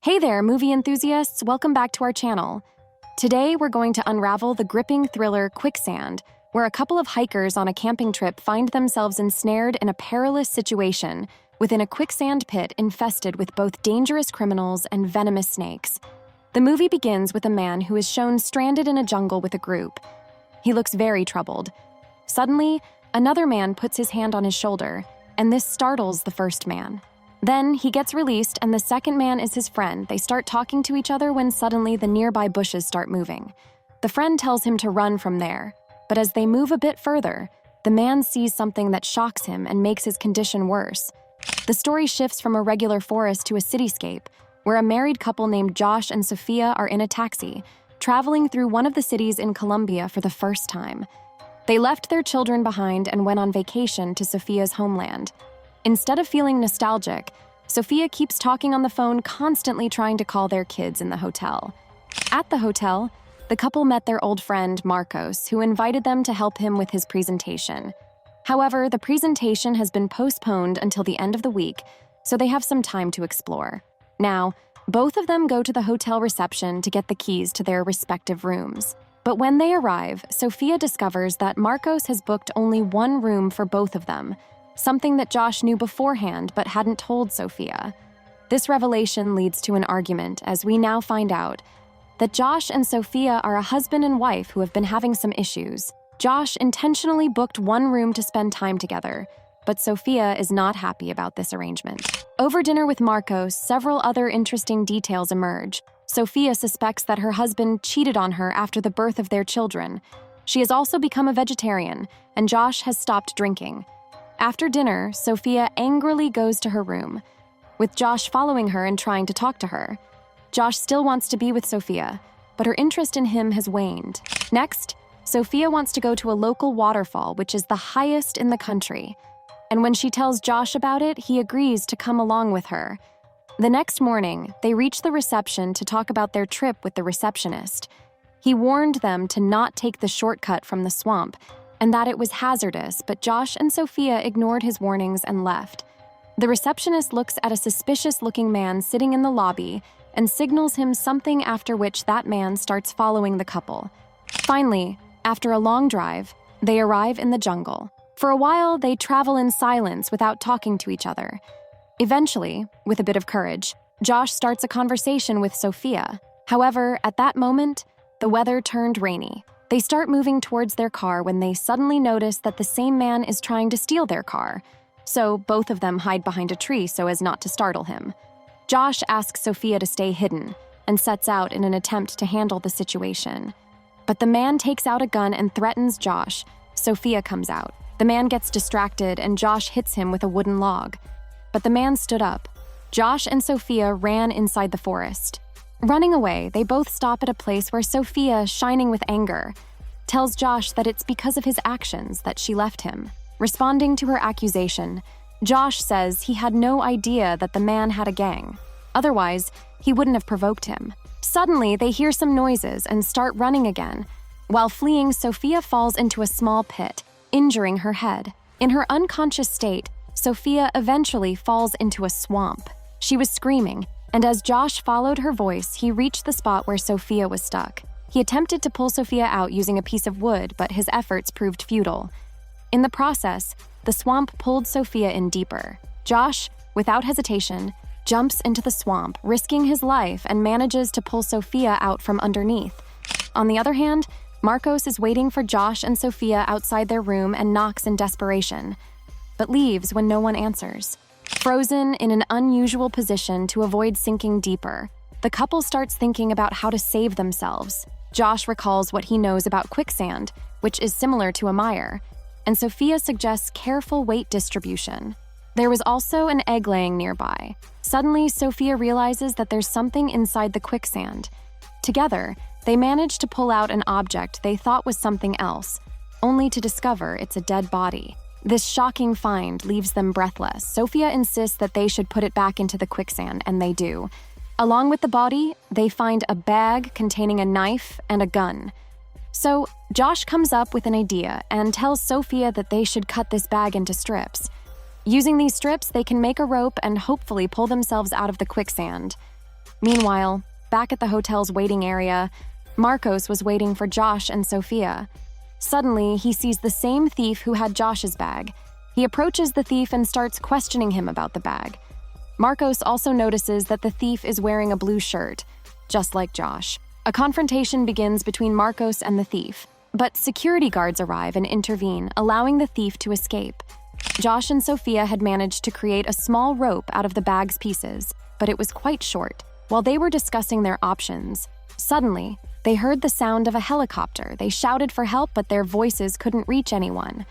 Hey there, movie enthusiasts, welcome back to our channel. Today, we're going to unravel the gripping thriller Quicksand, where a couple of hikers on a camping trip find themselves ensnared in a perilous situation within a quicksand pit infested with both dangerous criminals and venomous snakes. The movie begins with a man who is shown stranded in a jungle with a group. He looks very troubled. Suddenly, another man puts his hand on his shoulder, and this startles the first man. Then he gets released, and the second man is his friend. They start talking to each other when suddenly the nearby bushes start moving. The friend tells him to run from there, but as they move a bit further, the man sees something that shocks him and makes his condition worse. The story shifts from a regular forest to a cityscape, where a married couple named Josh and Sophia are in a taxi, traveling through one of the cities in Colombia for the first time. They left their children behind and went on vacation to Sophia's homeland. Instead of feeling nostalgic, Sophia keeps talking on the phone, constantly trying to call their kids in the hotel. At the hotel, the couple met their old friend, Marcos, who invited them to help him with his presentation. However, the presentation has been postponed until the end of the week, so they have some time to explore. Now, both of them go to the hotel reception to get the keys to their respective rooms. But when they arrive, Sophia discovers that Marcos has booked only one room for both of them, something that Josh knew beforehand but hadn't told Sophia. This revelation leads to an argument, as we now find out that Josh and Sophia are a husband and wife who have been having some issues. Josh intentionally booked one room to spend time together, but Sophia is not happy about this arrangement. Over dinner with Marcos, several other interesting details emerge. Sophia suspects that her husband cheated on her after the birth of their children. She has also become a vegetarian, and Josh has stopped drinking. After dinner, Sophia angrily goes to her room, with Josh following her and trying to talk to her. Josh still wants to be with Sophia, but her interest in him has waned. Next, Sophia wants to go to a local waterfall, which is the highest in the country. And when she tells Josh about it, he agrees to come along with her. The next morning, they reach the reception to talk about their trip with the receptionist. He warned them to not take the shortcut from the swamp, and that it was hazardous, but Josh and Sophia ignored his warnings and left. The receptionist looks at a suspicious-looking man sitting in the lobby and signals him something, after which that man starts following the couple. Finally, after a long drive, they arrive in the jungle. For a while, they travel in silence without talking to each other. Eventually, with a bit of courage, Josh starts a conversation with Sophia. However, at that moment, the weather turned rainy. They start moving towards their car when they suddenly notice that the same man is trying to steal their car. So both of them hide behind a tree so as not to startle him. Josh asks Sophia to stay hidden and sets out in an attempt to handle the situation. But the man takes out a gun and threatens Josh. Sophia comes out. The man gets distracted and Josh hits him with a wooden log. But the man stood up. Josh and Sophia ran inside the forest. Running away, they both stop at a place where Sophia, shining with anger, tells Josh that it's because of his actions that she left him. Responding to her accusation, Josh says he had no idea that the man had a gang. Otherwise, he wouldn't have provoked him. Suddenly, they hear some noises and start running again. While fleeing, Sophia falls into a small pit, injuring her head. In her unconscious state, Sophia eventually falls into a swamp. She was screaming, and as Josh followed her voice, he reached the spot where Sophia was stuck. He attempted to pull Sophia out using a piece of wood, but his efforts proved futile. In the process, the swamp pulled Sophia in deeper. Josh, without hesitation, jumps into the swamp, risking his life, and manages to pull Sophia out from underneath. On the other hand, Marcos is waiting for Josh and Sophia outside their room and knocks in desperation, but leaves when no one answers. Frozen in an unusual position to avoid sinking deeper, the couple starts thinking about how to save themselves. Josh recalls what he knows about quicksand, which is similar to a mire, and Sophia suggests careful weight distribution. There was also an egg laying nearby. Suddenly, Sophia realizes that there's something inside the quicksand. Together, they manage to pull out an object they thought was something else, only to discover it's a dead body. This shocking find leaves them breathless. Sophia insists that they should put it back into the quicksand, and they do. Along with the body, they find a bag containing a knife and a gun. So, Josh comes up with an idea and tells Sophia that they should cut this bag into strips. Using these strips, they can make a rope and hopefully pull themselves out of the quicksand. Meanwhile, back at the hotel's waiting area, Marcos was waiting for Josh and Sophia. Suddenly, he sees the same thief who had Josh's bag. He approaches the thief and starts questioning him about the bag. Marcos also notices that the thief is wearing a blue shirt, just like Josh. A confrontation begins between Marcos and the thief, but security guards arrive and intervene, allowing the thief to escape. Josh and Sophia had managed to create a small rope out of the bag's pieces, but it was quite short. While they were discussing their options, suddenly, they heard the sound of a helicopter. They shouted for help, but their voices couldn't reach anyone.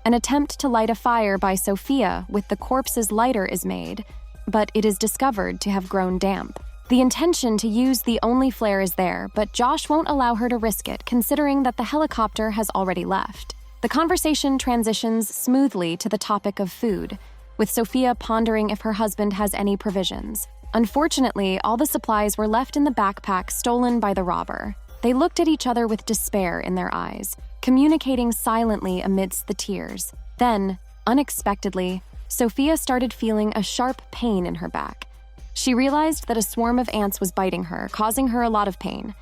An attempt to light a fire by Sophia with the corpse's lighter is made, but it is discovered to have grown damp. The intention to use the only flare is there, but Josh won't allow her to risk it, considering that the helicopter has already left. The conversation transitions smoothly to the topic of food, with Sophia pondering if her husband has any provisions. Unfortunately, all the supplies were left in the backpack stolen by the robber. They looked at each other with despair in their eyes, communicating silently amidst the tears. Then, unexpectedly, Sophia started feeling a sharp pain in her back. She realized that a swarm of ants was biting her, causing her a lot of pain.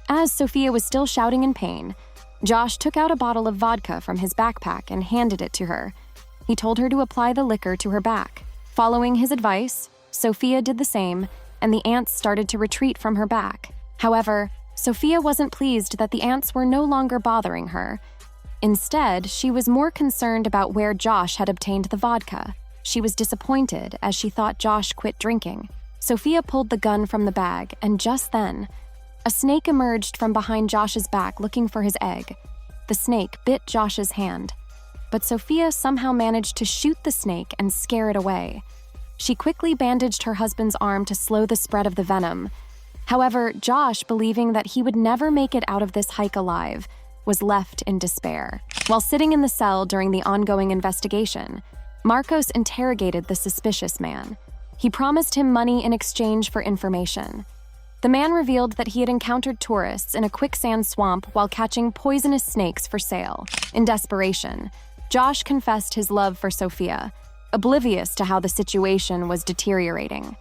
As Sophia was still shouting in pain, Josh took out a bottle of vodka from his backpack and handed it to her. He told her to apply the liquor to her back. Following his advice, Sophia did the same, and the ants started to retreat from her back. However, Sophia wasn't pleased that the ants were no longer bothering her. Instead, she was more concerned about where Josh had obtained the vodka. She was disappointed as she thought Josh quit drinking. Sophia pulled the gun from the bag, and just then, a snake emerged from behind Josh's back looking for his egg. The snake bit Josh's hand, but Sophia somehow managed to shoot the snake and scare it away. She quickly bandaged her husband's arm to slow the spread of the venom. However, Josh, believing that he would never make it out of this hike alive, was left in despair. While sitting in the cell during the ongoing investigation, Marcos interrogated the suspicious man. He promised him money in exchange for information. The man revealed that he had encountered tourists in a quicksand swamp while catching poisonous snakes for sale. In desperation, Josh confessed his love for Sophia, oblivious to how the situation was deteriorating.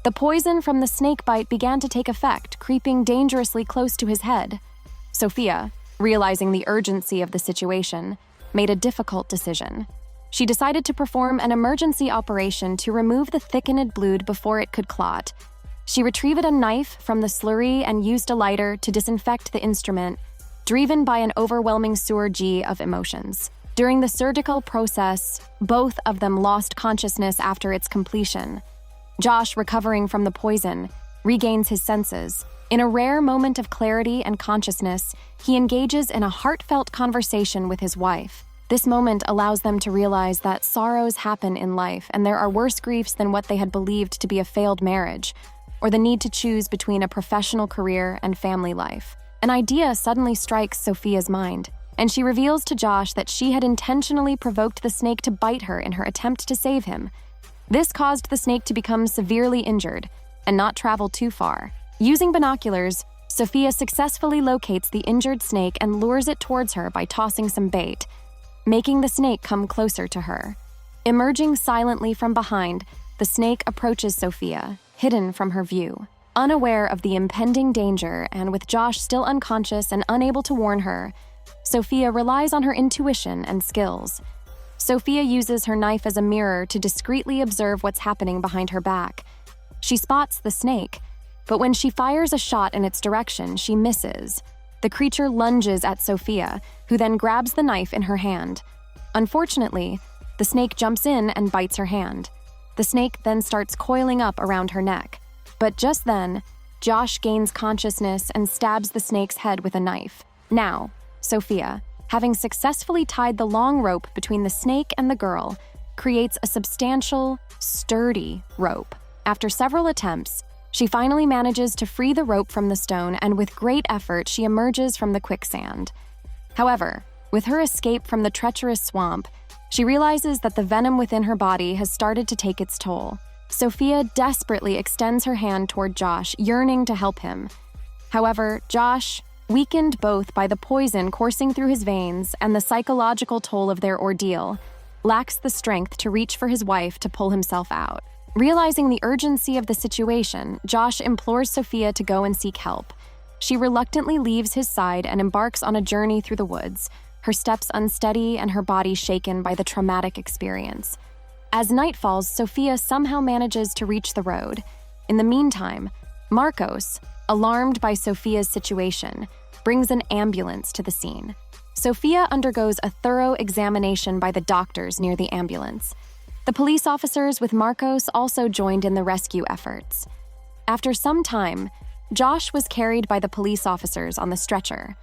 The poison from the snake bite began to take effect, creeping dangerously close to his head. Sophia, realizing the urgency of the situation, made a difficult decision. She decided to perform an emergency operation to remove the thickened blood before it could clot. She retrieved a knife from the slurry and used a lighter to disinfect the instrument, driven by an overwhelming surge of emotions. During the surgical process, both of them lost consciousness after its completion. Josh, recovering from the poison, regains his senses. In a rare moment of clarity and consciousness, he engages in a heartfelt conversation with his wife. This moment allows them to realize that sorrows happen in life and there are worse griefs than what they had believed to be a failed marriage, or the need to choose between a professional career and family life. An idea suddenly strikes Sophia's mind, and she reveals to Josh that she had intentionally provoked the snake to bite her in her attempt to save him. This caused the snake to become severely injured and not travel too far. Using binoculars, Sophia successfully locates the injured snake and lures it towards her by tossing some bait, making the snake come closer to her. Emerging silently from behind, the snake approaches Sophia, hidden from her view. Unaware of the impending danger and with Josh still unconscious and unable to warn her, Sophia relies on her intuition and skills. Sophia uses her knife as a mirror to discreetly observe what's happening behind her back. She spots the snake, but when she fires a shot in its direction, she misses. The creature lunges at Sophia, who then grabs the knife in her hand. Unfortunately, the snake jumps in and bites her hand. The snake then starts coiling up around her neck. But just then, Josh gains consciousness and stabs the snake's head with a knife. Now, Sophia, having successfully tied the long rope between the snake and the girl, creates a substantial, sturdy rope. After several attempts, she finally manages to free the rope from the stone, and with great effort, she emerges from the quicksand. However, with her escape from the treacherous swamp, she realizes that the venom within her body has started to take its toll. Sophia desperately extends her hand toward Josh, yearning to help him. However, Josh, weakened both by the poison coursing through his veins and the psychological toll of their ordeal, lacks the strength to reach for his wife to pull himself out. Realizing the urgency of the situation, Josh implores Sophia to go and seek help. She reluctantly leaves his side and embarks on a journey through the woods, her steps unsteady and her body shaken by the traumatic experience. As night falls, Sophia somehow manages to reach the road. In the meantime, Marcos, alarmed by Sophia's situation, brings an ambulance to the scene. Sophia undergoes a thorough examination by the doctors near the ambulance. The police officers with Marcos also joined in the rescue efforts. After some time, Josh was carried by the police officers on the stretcher.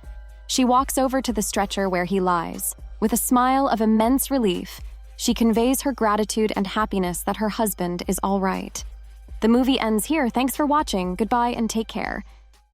She walks over to the stretcher where he lies. With a smile of immense relief, she conveys her gratitude and happiness that her husband is all right. The movie ends here. Thanks for watching. Goodbye and take care.